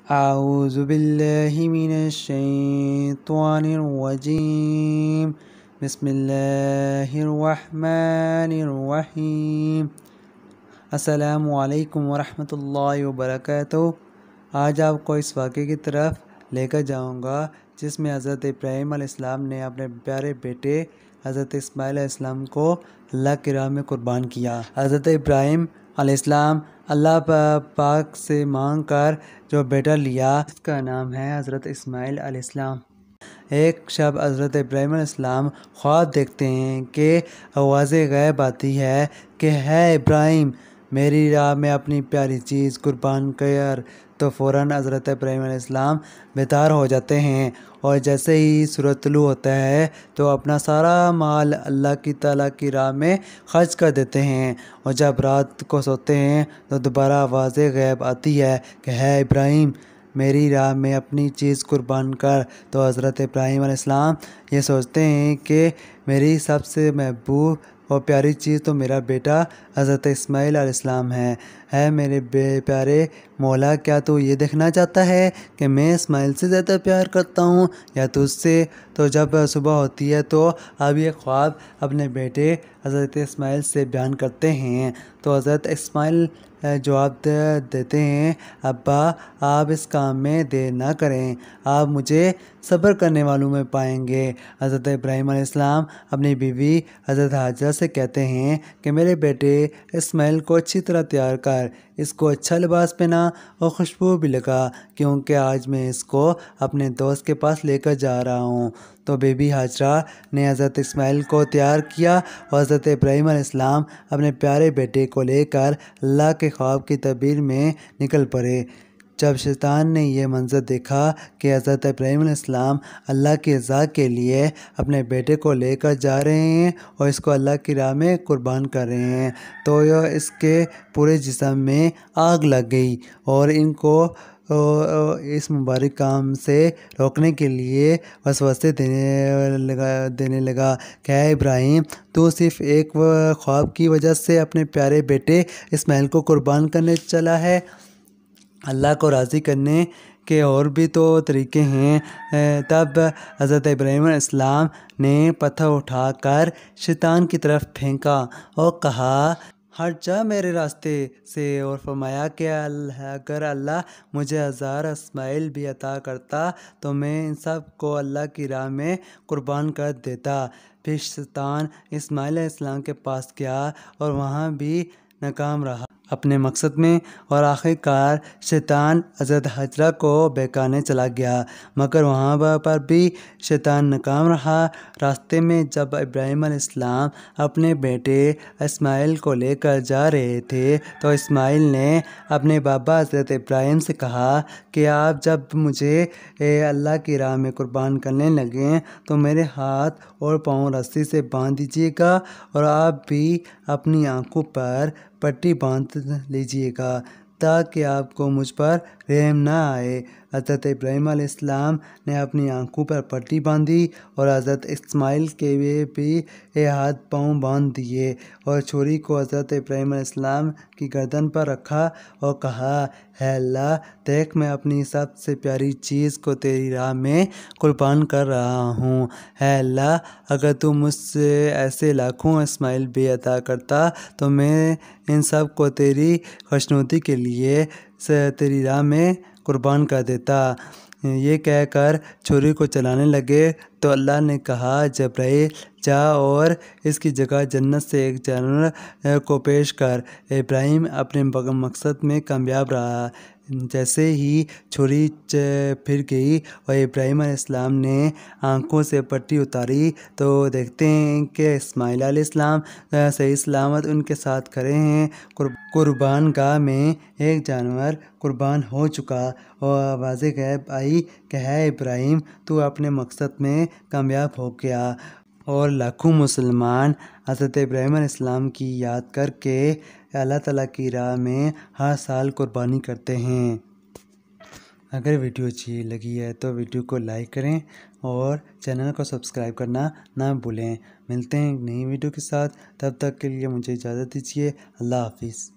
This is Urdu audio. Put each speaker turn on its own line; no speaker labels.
اعوذ باللہ من الشیطان الرجیم بسم اللہ الرحمن الرحیم۔ السلام علیکم ورحمۃ اللہ وبرکاتہ۔ آج آپ کو اس واقعے کی طرف لے کر جاؤں گا جس میں حضرت ابراہیم علیہ السلام نے اپنے پیارے بیٹے حضرت اسماعیل علیہ السلام کو اللہ کی راہ میں قربان کیا۔ حضرت ابراہیم علیہ السلام اللہ پاک سے مانگ کر جو بیٹا لیا اس کا نام ہے حضرت اسماعیل علیہ السلام۔ ایک شب حضرت ابراہیم علیہ السلام خواب دیکھتے ہیں کہ آواز غیب آتی ہے کہ ہے ابراہیم میری راہ میں اپنی پیاری چیز قربان کر۔ تو فوراً حضرت ابراہیم علیہ السلام بیدار ہو جاتے ہیں اور جیسے ہی سورج طلوع ہوتا ہے تو اپنا سارا مال اللہ کی تعالیٰ کی راہ میں خرچ کر دیتے ہیں، اور جب رات کو سوتے ہیں تو دوبارہ آواز غیب آتی ہے کہ ہے ابراہیم میری راہ میں اپنی چیز قربان کر۔ تو حضرت ابراہیم علیہ السلام یہ سوچتے ہیں کہ میری سب سے محبوب اور پیاری چیز تو میرا بیٹا حضرت اسماعیل علیہ السلام ہے میرے پیارے مولا، کیا تو یہ دیکھنا چاہتا ہے کہ میں اسماعیل سے زیادہ پیار کرتا ہوں یا تجھ سے؟ تو جب صبح ہوتی ہے تو اب یہ خواب اپنے بیٹے حضرت اسماعیل سے بیان کرتے ہیں۔ تو حضرت اسماعیل جواب دیتے ہیں، ابا آپ اس کام میں دیر نہ کریں، آپ مجھے صبر کرنے والوں میں پائیں گے۔ حضرت ابراہیم علیہ السلام اپنی بیوی حضرت حاجرہ سے کہتے ہیں کہ میرے بیٹے اسماعیل کو اچھی طرح تیار کر، اس کو اچھا لباس پہنا اور خوشبو بھی لگا، کیونکہ آج میں اس کو اپنے دوست کے پاس لے کر جا رہا ہوں۔ تو بی بی حاجرہ نے حضرت اسماعیل کو تیار کیا اور حضرت ابراہیم علیہ السلام اپنے پیارے بیٹے کو لے کر اللہ کے خواب کی تعبیر میں نکل پڑے۔ جب شیطان نے یہ منظر دیکھا کہ حضرت ابراہیم علیہ السلام اللہ کی رضا کے لیے اپنے بیٹے کو لے کر جا رہے ہیں اور اس کو اللہ کی راہ میں قربان کر رہے ہیں، تو اس کے پورے جسم میں آگ لگ گئی اور ان کو اس مبارک کام سے روکنے کے لیے وسوسے دینے لگا کہ اے ابراہیم تو صرف ایک خواب کی وجہ سے اپنے پیارے بیٹے اسماعیل کو قربان کرنے چلا ہے؟ اللہ کو راضی کرنے کے اور بھی تو طریقے ہیں۔ تب حضرت ابراہیم علیہ السلام نے پتھر اٹھا کر شیطان کی طرف پھینکا اور کہا ہٹ جا میرے راستے سے، اور فرمایا کہ اگر اللہ مجھے 1000 اسماعیل بھی عطا کرتا تو میں ان سب کو اللہ کی راہ میں قربان کر دیتا۔ پھر شیطان اسماعیل علیہ السلام کے پاس گیا اور وہاں بھی ناکام رہا اپنے مقصد میں، اور آخر کار شیطان حضرت حاجرہ کو بہکانے چلا گیا، مگر وہاں پر بھی شیطان ناکام رہا۔ راستے میں جب ابراہیم علیہ السلام اپنے بیٹے اسماعیل کو لے کر جا رہے تھے تو اسماعیل نے اپنے بابا حضرت ابراہیم سے کہا کہ آپ جب مجھے اللہ کی راہ میں قربان کرنے لگیں تو میرے ہاتھ اور پاؤں رسی سے باندھ دیجیے گا، اور آپ بھی اپنی آنکھوں پر پٹی باندھ لیجیے گا تاکہ آپ کو مجھ پر رحم نہ آئے۔ حضرت ابراہیم علیہ السلام نے اپنی آنکھوں پر پٹی باندھی اور حضرت اسماعیل کے بھی ہاتھ پاؤں باندھ دیے، اور چھری کو حضرت ابراہیم علیہ السلام کی گردن پر رکھا اور کہا اے اللہ دیکھ میں اپنی سب سے پیاری چیز کو تیری راہ میں قربان کر رہا ہوں، اے اللہ اگر تو مجھ سے ایسے لاکھوں اسماعیل بھی عطا کرتا تو میں ان سب کو تیری خوشنودی کے لیے تیری راہ میں قربان کر دیتا۔ یہ کہہ کر چھری کو چلانے لگے تو اللہ نے کہا جبرائیل جا اور اس کی جگہ جنت سے ایک جانور کو پیش کر۔ ابراہیم اپنے مقصد میں کامیاب رہا۔ جیسے ہی چھری پھر گئی اور ابراہیم علیہ السلام نے آنکھوں سے پٹی اتاری تو دیکھتے ہیں کہ اسماعیل علیہ السلام صحیح سلامت ان کے ساتھ کھڑے ہیں۔ قربان گاہ میں ایک جانور قربان ہو چکا اور آواز غیب آئی کہ ہے ابراہیم تو اپنے مقصد میں کامیاب ہو گیا، اور لاکھوں مسلمان حضرت ابراہیم علیہ السلام کی یاد کر کے اللہ تعالیٰ کی راہ میں ہر سال قربانی کرتے ہیں۔ اگر ویڈیو اچھی لگی ہے تو ویڈیو کو لائک کریں اور چینل کو سبسکرائب کرنا نہ بھولیں۔ ملتے ہیں ایک نئی ویڈیو کے ساتھ، تب تک کے لیے مجھے اجازت دیجیے۔ اللہ حافظ۔